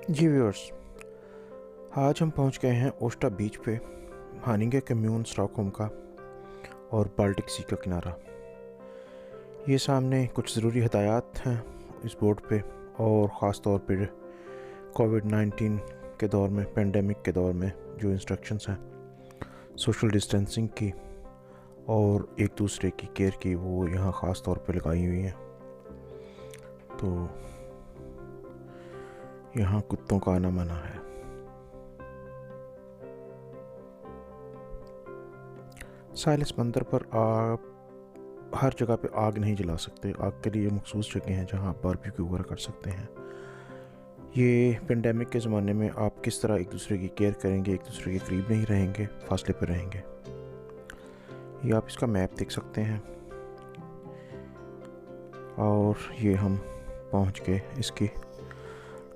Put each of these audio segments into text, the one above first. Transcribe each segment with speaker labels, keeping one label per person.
Speaker 1: जी viewers, आज हम पहुंच गए हैं ओस्टा बीच पे, हानिंगे कम्यून स्टॉकहोम का और बाल्टिक सी का किनारा। ये सामने कुछ ज़रूरी हदायत हैं इस बोर्ड पे, और ख़ास तौर पे कोविड-19 के दौर में, पेंडेमिक के दौर में जो इंस्ट्रक्शंस हैं सोशल डिस्टेंसिंग की और एक दूसरे की केयर की, वो यहाँ ख़ास तौर पे लगाई हुई हैं। तो यहाँ कुत्तों का आना मना है। साहिल समंदर पर आप हर जगह पे आग नहीं जला सकते। आग के लिए मखसूस जगह हैं जहाँ आप बारबेक्यू वगैरह कर सकते हैं। ये पेंडेमिक के ज़माने में आप किस तरह एक दूसरे की केयर करेंगे, एक दूसरे के करीब नहीं रहेंगे, फासले पर रहेंगे। ये आप इसका मैप देख सकते हैं। और ये हम पहुंच गए इसकी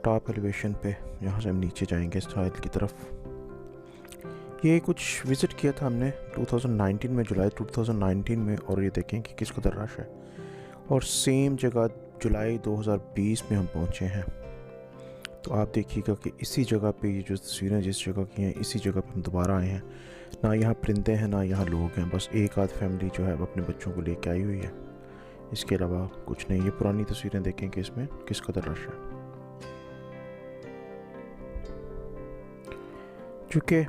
Speaker 1: टॉप एलिवेशन पे, यहाँ से हम नीचे जाएंगे साहिल की तरफ। ये कुछ विज़िट किया था हमने 2019 में, जुलाई 2019 में, और ये देखें कि किस कदर रश है। और सेम जगह जुलाई 2020 में हम पहुँचे हैं। तो आप देखिएगा कि इसी जगह पे ये जो तस्वीरें जिस जगह की हैं, इसी जगह पे हम दोबारा आए हैं। ना यहाँ परिंदे हैं, ना यहाँ लोग हैं, बस एक आध फैमिली जो है अपने बच्चों को लेके आई हुई है। इसके अलावा कुछ नहीं। ये पुरानी तस्वीरें देखें कि इसमें किस कदर रश है। चूँकि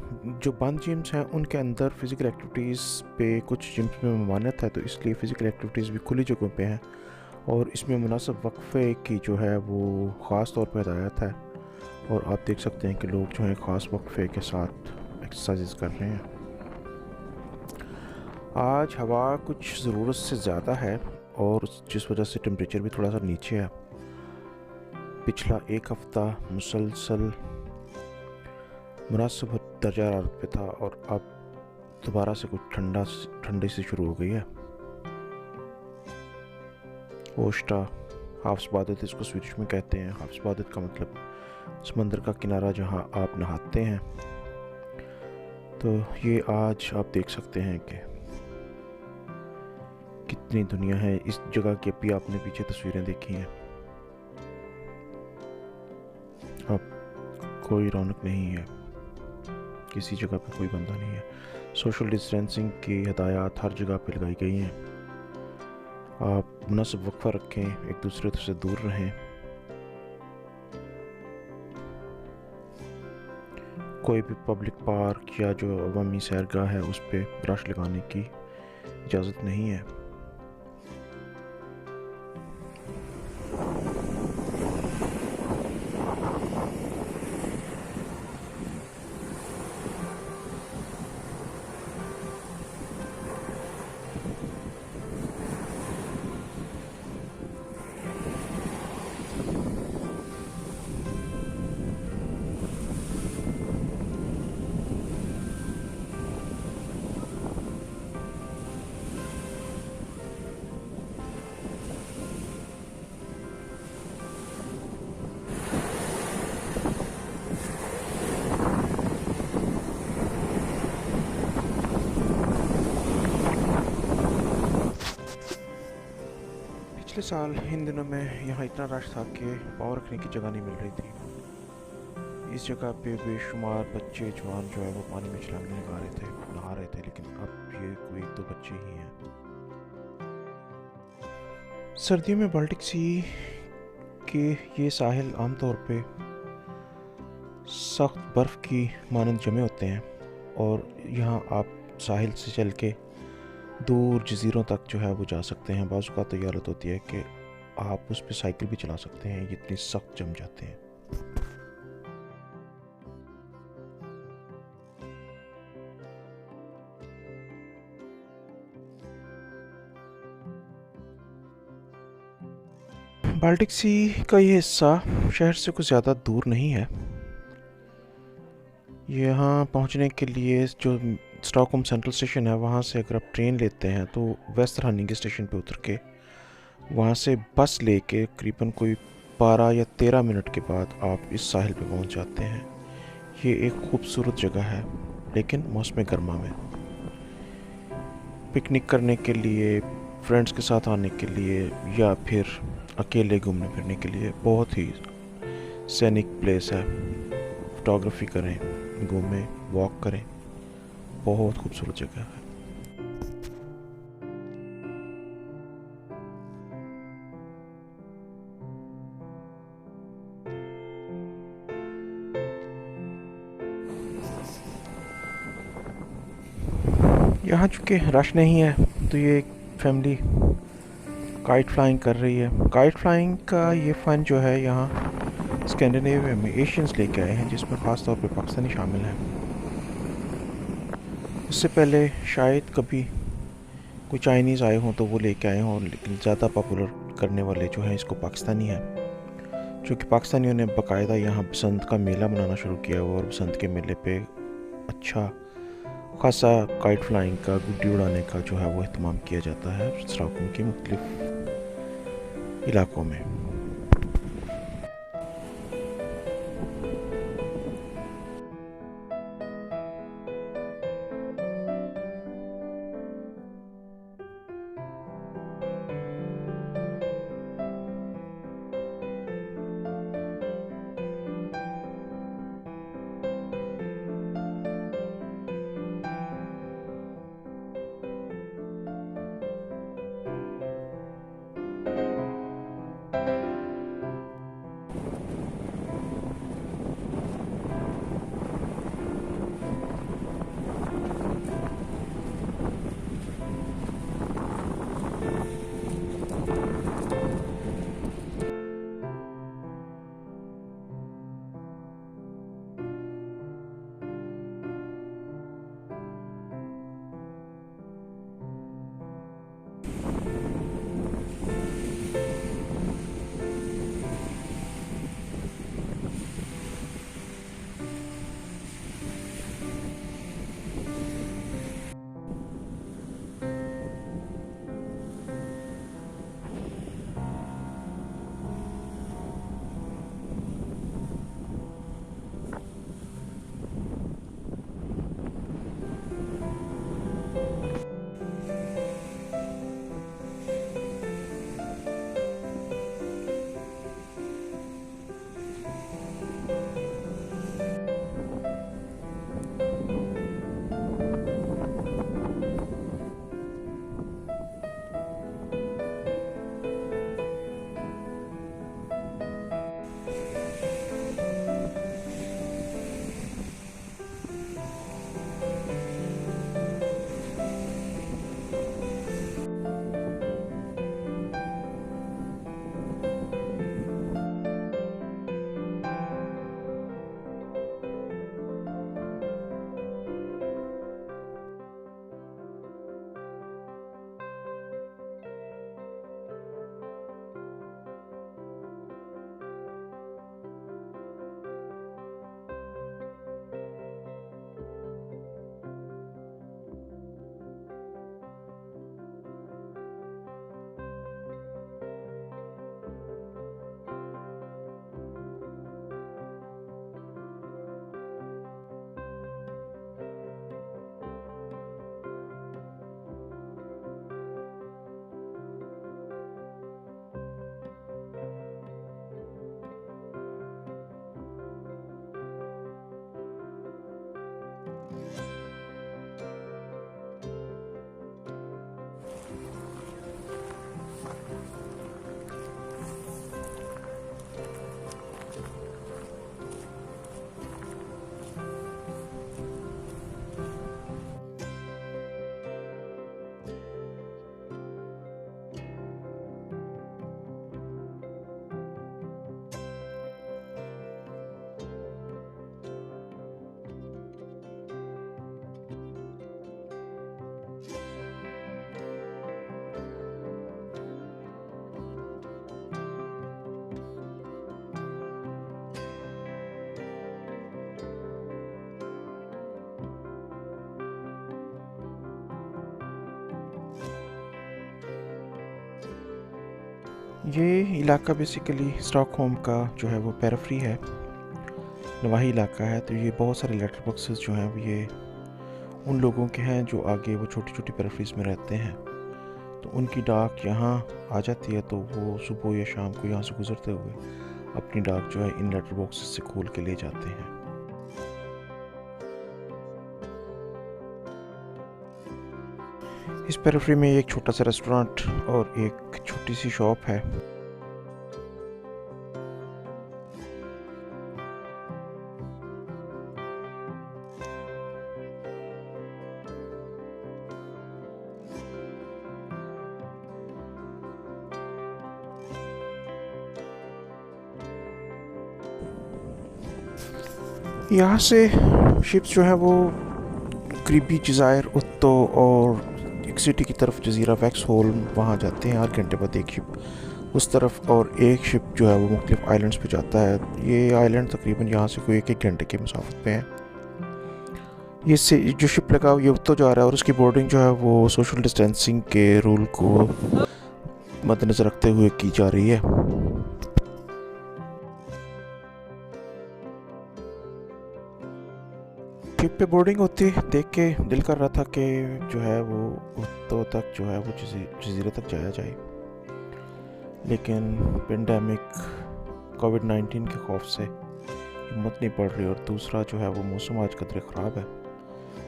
Speaker 1: जो बंद जिम्स हैं उनके अंदर फ़िज़िकल एक्टिविटीज़ पे कुछ जिम्स में ममानियत है, तो इसलिए फ़िज़िकल एक्टिविटीज़ भी खुली जगहों पे हैं। और इसमें मुनासिब वक्फ़े की जो है वो ख़ास तौर पर हिदायत है। और आप देख सकते हैं कि लोग जो हैं ख़ास वक्फ़े के साथ एक्सरसाइज कर रहे हैं। आज हवा कुछ ज़रूरत से ज़्यादा है, और जिस वजह से टेम्परेचर भी थोड़ा सा नीचे है। पिछला एक हफ़्ता मुसलसल मुनासिब दर्जा हरारत पे था, और अब दोबारा से कुछ ठंडी से शुरू हो गई है। ओस्टा हाफ्सबादत इसको स्वीडिश में कहते हैं। हाफ्सबादत का मतलब समंदर का किनारा जहां आप नहाते हैं। तो ये आज आप देख सकते हैं कि कितनी दुनिया है इस जगह की। अभी आपने पीछे तस्वीरें देखी हैं। अब कोई रौनक नहीं है, किसी जगह पे कोई बंदा नहीं है। सोशल डिस्टेंसिंग की हदायत हर जगह पे लगाई गई हैं। आप मुनासिब वक्फा रखें, एक दूसरे से दूर रहें। कोई भी पब्लिक पार्क या जो अवामी सैरगाह है उस पर ब्रश लगाने की इजाज़त नहीं है। पिछले साल इन दिनों में यहाँ इतना रश था कि पाँव रखने की जगह नहीं मिल रही थी। इस जगह पे बेशुमार बच्चे जवान जो है वो पानी में छलांग लगा रहे थे, नहा रहे थे, लेकिन अब ये कोई एक दो बच्चे ही हैं। सर्दियों में बाल्टिक सी के ये साहिल आमतौर पे सख्त बर्फ़ की मानंद जमे होते हैं, और यहाँ आप साहिल से चल के दूर जज़ीरों तक जो है वो जा सकते हैं। बाज़ औक़ात तो ये हालत होती है कि आप उस पर साइकिल भी चला सकते हैं, ये इतनी सख्त जम जाते हैं। बाल्टिक सी का ये हिस्सा शहर से कुछ ज़्यादा दूर नहीं है। यहाँ पहुँचने के लिए जो स्टॉकहोम सेंट्रल स्टेशन है, वहाँ से अगर आप ट्रेन लेते हैं तो वेस्टरहानिंगे स्टेशन पे उतर के वहाँ से बस लेके करीबन कोई 12 या 13 मिनट के बाद आप इस साहिल पे पहुँच जाते हैं। ये एक खूबसूरत जगह है, लेकिन मौसम गर्मा में पिकनिक करने के लिए, फ्रेंड्स के साथ आने के लिए, या फिर अकेले घूमने फिरने के लिए बहुत ही सैनिक प्लेस है, फोटोग्राफी करें, घूमें, वॉक करें, बहुत खूबसूरत जगह है। यहाँ चूँकि रश नहीं है तो ये एक फैमिली काइट फ्लाइंग कर रही है। काइट फ्लाइंग का ये फ़न जो है यहाँ स्कैंडिनेविया में एशियंस लेके आए हैं, जिसमें ख़ास तौर पे पाकिस्तानी शामिल हैं। इससे पहले शायद कभी कोई चाइनीज़ आए हों तो वो लेके आए हों, लेकिन ज़्यादा पॉपुलर करने वाले जो हैं इसको पाकिस्तानी हैं, क्योंकि पाकिस्तानियों ने बाकायदा यहाँ बसंत का मेला मनाना शुरू किया हुआ और बसंत के मेले पे अच्छा खासा काइट फ्लाइंग का, गुड्डी उड़ाने का जो है वो एहतमाम किया जाता है स्टॉकहोम के मुख्तलिफ इलाकों में। ये इलाका बेसिकली स्टॉकहोम का जो है वो पेरिफेरी है, नवाही इलाका है। तो ये बहुत सारे लेटर बॉक्सेस जो हैं ये उन लोगों के हैं जो आगे वो छोटी छोटी पेरिफेरीज में रहते हैं। तो उनकी डाक यहाँ आ जाती है, तो वो सुबह या शाम को यहाँ से गुज़रते हुए अपनी डाक जो है इन लेटर बॉक्सेस से खोल के ले जाते हैं। इस पेरिफेरी में एक छोटा सा रेस्टोरेंट और एक छोटी सी शॉप है। यहाँ से शिप्स जो है वो करीबी जज़ायर उत्तो और एक सिटी की तरफ जजीरा वैक्सहोल्म वहाँ जाते हैं। 8 घंटे बाद एक शिप उस तरफ और एक शिप जो है वो मुख्तलिफ आइलैंड्स पे जाता है। ये आइलैंड तकरीबन यहाँ से कोई 1 घंटे की मसाफत पे है। ये से जो शिप लगा ये उत्तो जा रहा है और उसकी बोर्डिंग जो है वो सोशल डिस्टेंसिंग के रूल को मद्देनज़र रखते हुए की जा रही है। शिप पे बोर्डिंग होती देख के दिल कर रहा था कि जो है वो उत्तो तक जो है वो जजीरे तक जाया जाए, लेकिन पेंडेमिक कोविड-19 के खौफ से हिम्मत नहीं पड़ रही और दूसरा जो है वो मौसम आज कदरे ख़राब है,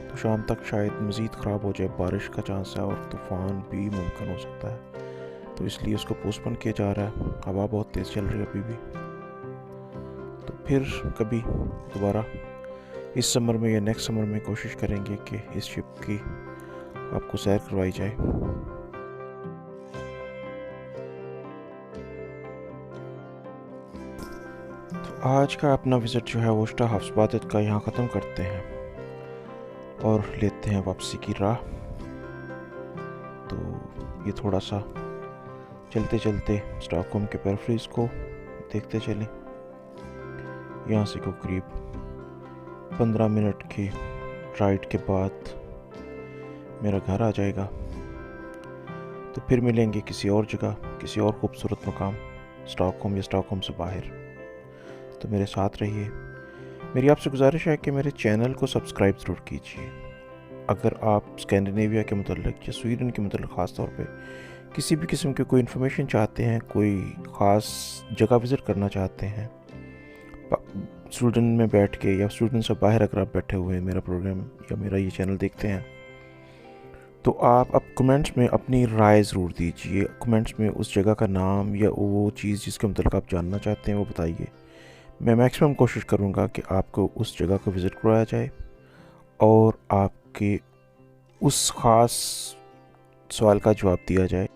Speaker 1: तो शाम तक शायद मज़ीद ख़राब हो जाए, बारिश का चांस है और तूफ़ान भी मुमकिन हो सकता है, तो इसलिए उसको पोस्टपोन किया जा रहा है। हवा बहुत तेज़ चल रही है अभी भी, तो फिर कभी दोबारा इस समर में या नेक्स्ट समर में कोशिश करेंगे कि इस शिप की आपको सैर करवाई जाए। तो आज का अपना विज़िट जो है वो उष्टा हफ्सबादत का यहाँ ख़त्म करते हैं और लेते हैं वापसी की राह। तो ये थोड़ा सा चलते चलते स्टॉकहोम के पेरिफेरीज को देखते चलें। यहाँ से को करीब 15 मिनट की राइड के बाद मेरा घर आ जाएगा। तो फिर मिलेंगे किसी और जगह, किसी और खूबसूरत मकाम, स्टॉकहोम या स्टॉकहोम से बाहर। तो मेरे साथ रहिए। मेरी आपसे गुजारिश है कि मेरे चैनल को सब्सक्राइब ज़रूर कीजिए। अगर आप स्कैंडिनेविया के मुतल्लिक़ या स्वीडन के मुतल्लिक़ ख़ास तौर पे किसी भी किस्म की कोई इन्फॉर्मेशन चाहते हैं, कोई ख़ास जगह विज़िट करना चाहते हैं, स्वीडन में बैठ के या स्वीडन से बाहर अगर आप बैठे हुए हैं मेरा प्रोग्राम या मेरा ये चैनल देखते हैं, तो आप अब कमेंट्स में अपनी राय ज़रूर दीजिए। कमेंट्स में उस जगह का नाम या वो चीज़ जिसके मतलब आप जानना चाहते हैं वो बताइए। मैं मैक्सिमम कोशिश करूँगा कि आपको उस जगह को विज़िट करवाया जाए और आपके उस ख़ास सवाल का जवाब दिया जाए।